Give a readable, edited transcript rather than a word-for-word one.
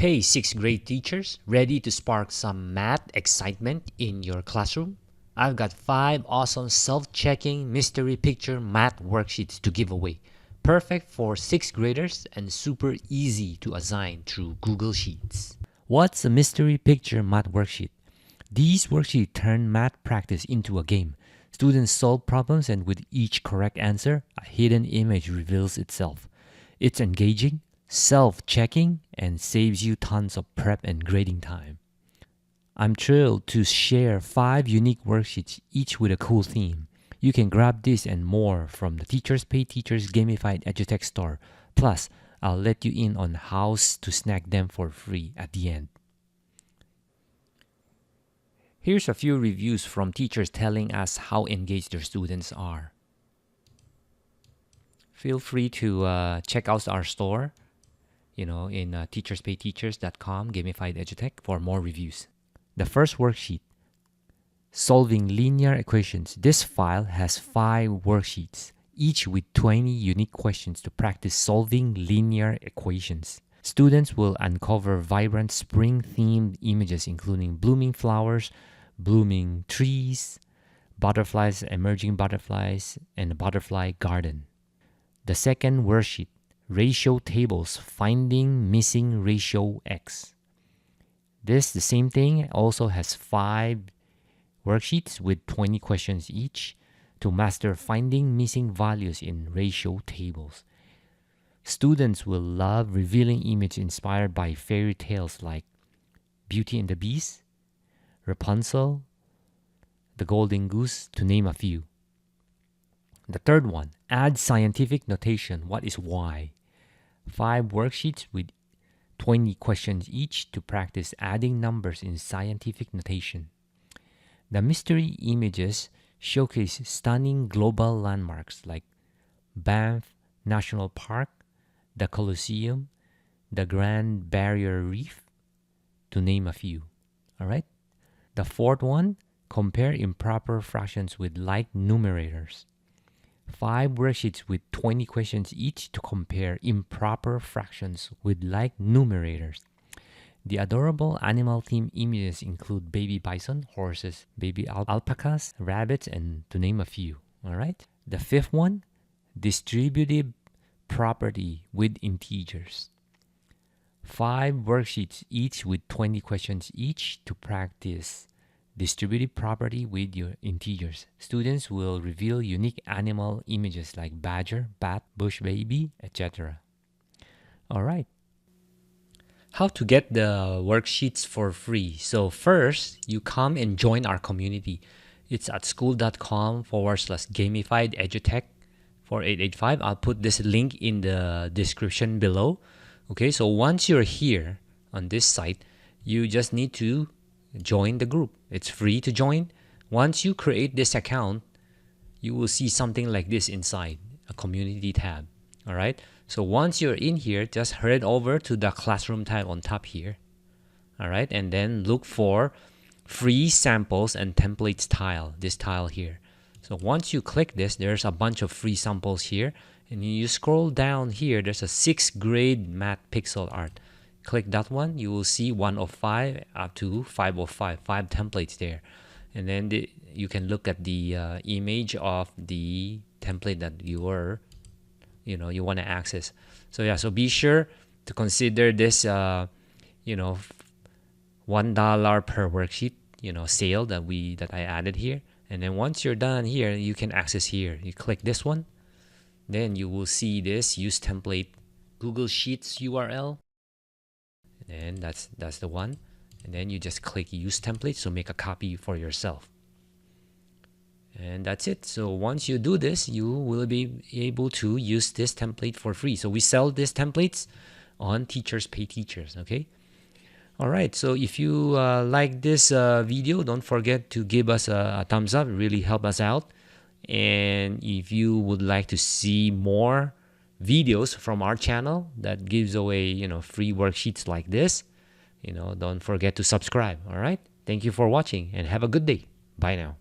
Hey, 6th grade teachers, ready to spark some math excitement in your classroom? I've got 5 awesome self-checking mystery picture math worksheets to give away. Perfect for 6th graders and super easy to assign through Google Sheets. What's a mystery picture math worksheet? These worksheets turn math practice into a game. Students solve problems, and with each correct answer, a hidden image reveals itself. It's engaging, self-checking, and saves you tons of prep and grading time. I'm thrilled to share 5 unique worksheets, each with a cool theme. You can grab this and more from the Teachers Pay Teachers Gamified EduTech store. Plus, I'll let you in on how to snag them for free at the end. Here's a few reviews from teachers telling us how engaged their students are. Feel free to check out our store, in teacherspayteachers.com, Gamified EduTech, for more reviews. The first worksheet, solving linear equations. This file has 5 worksheets, each with 20 unique questions to practice solving linear equations. Students will uncover vibrant spring-themed images including blooming flowers, blooming trees, butterflies, emerging butterflies, and a butterfly garden. The second worksheet, ratio tables, finding missing ratio x. The same thing, also has 5 worksheets with 20 questions each to master finding missing values in ratio tables. Students will love revealing images inspired by fairy tales like Beauty and the Beast, Rapunzel, the Golden Goose, to name a few. The third one, add scientific notation. What is y? 5 worksheets with 20 questions each to practice adding numbers in scientific notation. The mystery images showcase stunning global landmarks like Banff National Park, the Colosseum, the Grand Barrier Reef, to name a few. All right? The fourth one, compare improper fractions with like numerators. 5 worksheets with 20 questions each to compare improper fractions with like numerators. The adorable animal-themed images include baby bison, horses, baby alpacas, rabbits, and to name a few. All right? The fifth one, distributive property with integers. 5 worksheets each with 20 questions each to practice distributive property with your integers. Students will reveal unique animal images like badger, bat, bush baby, etc. All right. How to get the worksheets for free. So first, you come and join our community. It's at school.com/gamified edutech 4885. I'll put this link in the description below. Okay, so once you're here on this site, you just need to join the group. It's free to join. Once you create this account, you will see something like this inside, a community tab. All right, so once you're in here, just head over to the classroom tab on top here. All right, and then look for free samples and templates tile, this tile here. So once you click this, there's a bunch of free samples here, and you scroll down here, there's a 6th grade math pixel art. Click that one, you will see 1 of 5 up to 5 of 5 templates there. And then you can look at the image of the template that you want to access. So yeah, so be sure to consider this $1 per worksheet sale that I added here. And then once you're done here, you can access here. You click this one, then you will see this use template Google Sheets URL. And that's the one. And then you just click use template, so make a copy for yourself. And that's it. So once you do this, you will be able to use this template for free. So we sell these templates on Teachers Pay Teachers, okay? All right, so if you like this video, don't forget to give us a thumbs up. It really help us out. And if you would like to see more videos from our channel that gives away free worksheets like this, don't forget to subscribe. All right, thank you for watching and have a good day. Bye now.